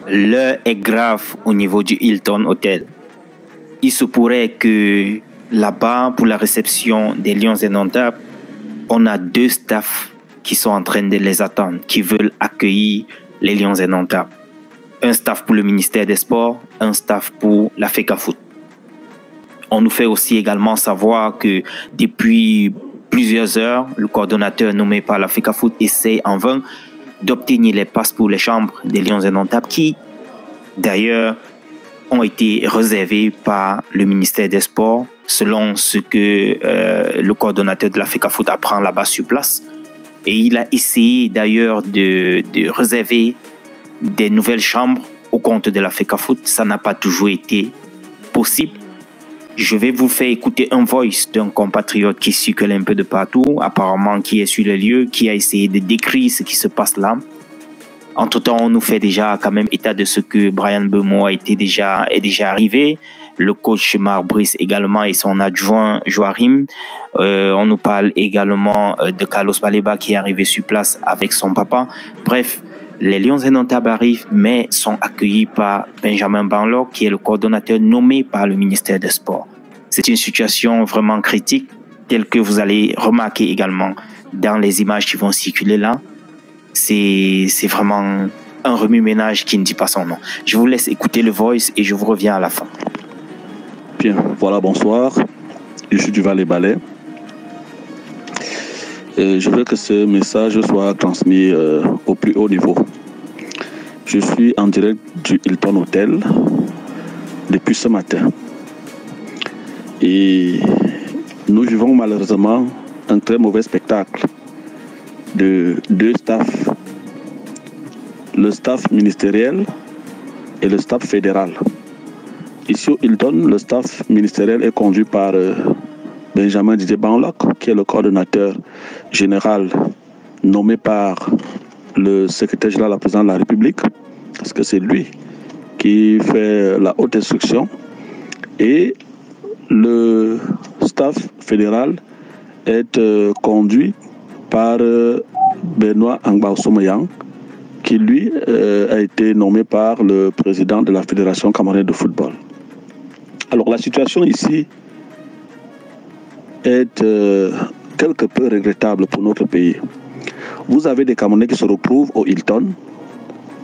l'heure est grave au niveau du Hilton Hotel. Il se pourrait que là-bas, pour la réception des Lions Indomptables, on a 2 staffs qui sont en train de les attendre, qui veulent accueillir les Lions Indomptables. Un staff pour le ministère des Sports, un staff pour la FECAFOOT. On nous fait aussi également savoir que depuis plusieurs heures, le coordonnateur nommé par la FECAFOOT essaie en vain d'obtenir les passes pour les chambres des Lions Indomptables qui, d'ailleurs, ont été réservés par le ministère des Sports, selon ce que le coordonnateur de la FECAFOOT apprend là-bas sur place. Et il a essayé d'ailleurs de réserver des nouvelles chambres au compte de la FECAFOOT. Ça n'a pas toujours été possible. Je vais vous faire écouter un voice d'un compatriote qui circule un peu de partout, apparemment qui est sur le lieu, qui a essayé de décrire ce qui se passe là. Entre-temps, on nous fait déjà quand même état de ce que Bryan Mbeumo est déjà arrivé. Le coach Marc Brice également et son adjoint Joachim. On nous parle également de Carlos Baleba qui est arrivé sur place avec son papa. Bref, les Lions Indomptables arrivent mais sont accueillis par Benjamin Banlok qui est le coordonnateur nommé par le ministère des Sports. C'est une situation vraiment critique telle que vous allez remarquer également dans les images qui vont circuler là. C'est vraiment un remue-ménage qui ne dit pas son nom. Je vous laisse écouter le voice et je vous reviens à la fin. Bien, voilà, bonsoir. Je suis du Valais-Balais. Je veux que ce message soit transmis au plus haut niveau. Je suis en direct du Hilton Hotel depuis ce matin. Et nous vivons malheureusement un très mauvais spectacle de 2 staffs, le staff ministériel et le staff fédéral. Ici au Hilton, le staff ministériel est conduit par Benjamin Didier Banlok, qui est le coordonnateur général nommé par le secrétaire général, la présidente de la République, parce que c'est lui qui fait la haute instruction. Et le staff fédéral est conduit par Benoît Angba-Osomoyang, qui lui a été nommé par le président de la Fédération camerounaise de football. Alors la situation ici est quelque peu regrettable pour notre pays. Vous avez des Camerounais qui se retrouvent au Hilton.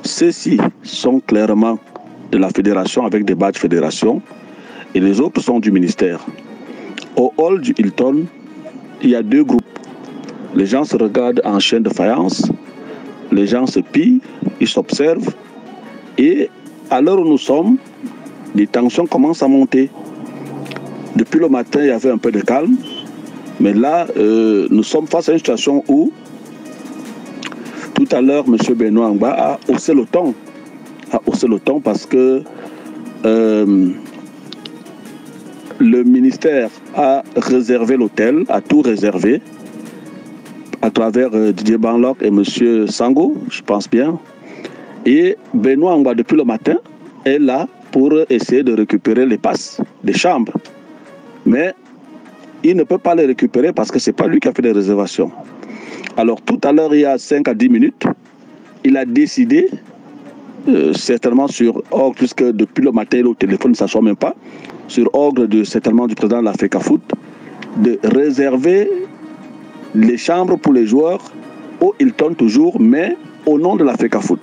Ceux-ci sont clairement de la fédération avec des badges fédération et les autres sont du ministère. Au hall du Hilton, il y a 2 groupes. Les gens se regardent en chaîne de faïence, les gens se pillent, ils s'observent et à l'heure où nous sommes, les tensions commencent à monter. Depuis le matin, il y avait un peu de calme, mais là, nous sommes face à une situation où tout à l'heure, M. Benoît Angba a haussé le ton. Parce que le ministère a réservé l'hôtel, a tout réservé à travers Didier Banlok et M. Sango, je pense bien. Et Benoît Angba, depuis le matin, est là pour essayer de récupérer les passes des chambres. Mais il ne peut pas les récupérer parce que ce n'est pas lui qui a fait les réservations. Alors tout à l'heure, il y a 5 à 10 minutes, il a décidé, certainement sur ordre, puisque depuis le matin, le téléphone ne s'assoit même pas, sur ordre certainement du président de la FECAFOOT, de réserver les chambres pour les joueurs au Hilton toujours, mais au nom de la FECAFOOT.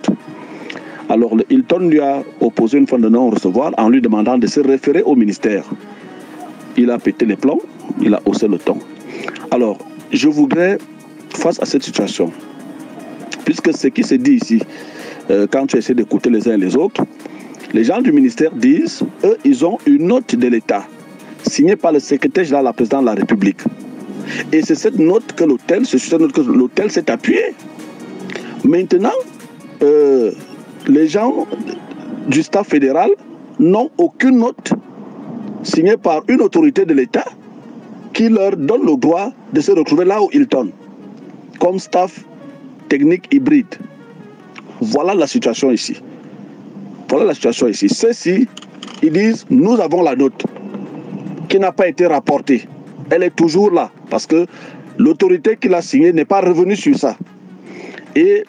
Alors le Hilton lui a opposé une fin de non-recevoir en lui demandant de se référer au ministère. Il a pété les plombs, il a haussé le ton. Alors, je voudrais, face à cette situation, puisque ce qui se dit ici, quand tu essaies d'écouter les uns et les autres, les gens du ministère disent, eux, ils ont une note de l'État, signée par le secrétaire général, la présidente de la République. Et c'est cette note que l'hôtel, s'est appuyé. Maintenant, les gens du staff fédéral n'ont aucune note signée par une autorité de l'État qui leur donne le droit de se retrouver là au Hilton, comme staff technique hybride. Voilà la situation ici. Ceux-ci, ils disent, nous avons la note qui n'a pas été rapportée. Elle est toujours là, parce que l'autorité qui l'a signée n'est pas revenue sur ça. Et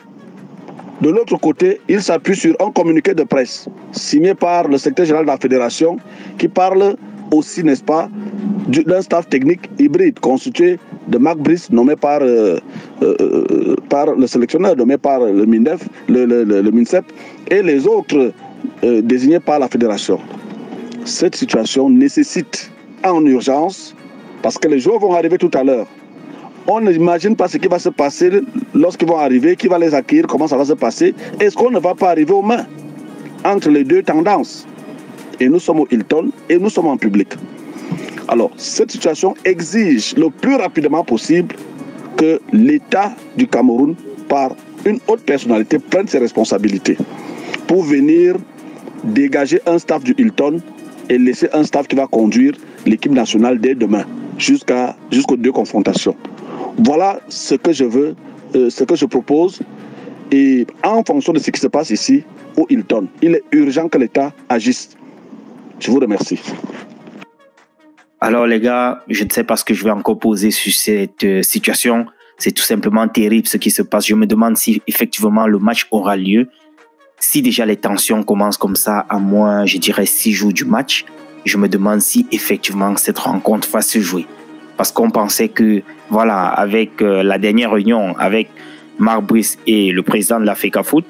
De l'autre côté, il s'appuie sur un communiqué de presse signé par le secrétaire général de la fédération qui parle aussi, n'est-ce pas, d'un staff technique hybride constitué de Marc Brice, nommé par le sélectionneur, nommé par le MINDEF, le MINSEP, et les autres désignés par la fédération. Cette situation nécessite en urgence, parce que les joueurs vont arriver tout à l'heure. On n'imagine pas ce qui va se passer lorsqu'ils vont arriver, qui va les accueillir, comment ça va se passer. Est-ce qu'on ne va pas arriver aux mains entre les deux tendances? Et nous sommes au Hilton et nous sommes en public. Alors, cette situation exige le plus rapidement possible que l'État du Cameroun, par une haute personnalité, prenne ses responsabilités pour venir dégager un staff du Hilton et laisser un staff qui va conduire l'équipe nationale dès demain jusqu'aux deux confrontations. Voilà ce que je veux, ce que je propose. Et en fonction de ce qui se passe ici, au Hilton, il est urgent que l'État agisse. Je vous remercie. Alors les gars, je ne sais pas ce que je vais encore poser sur cette situation. C'est tout simplement terrible ce qui se passe. Je me demande si effectivement le match aura lieu. Si déjà les tensions commencent comme ça à moins, je dirais, 6 jours du match, je me demande si effectivement cette rencontre va se jouer. Parce qu'on pensait que, voilà, avec la dernière réunion avec Marc Brice et le président de la FECAFOOT,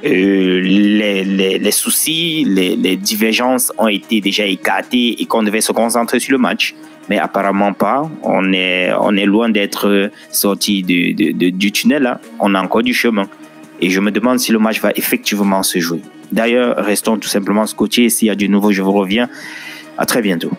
les soucis, les divergences ont été déjà écartés et qu'on devait se concentrer sur le match. Mais apparemment pas. On est loin d'être sorti du tunnel. Hein. On a encore du chemin. Et je me demande si le match va effectivement se jouer. D'ailleurs, restons tout simplement scotchés. S'il y a du nouveau, je vous reviens. À très bientôt.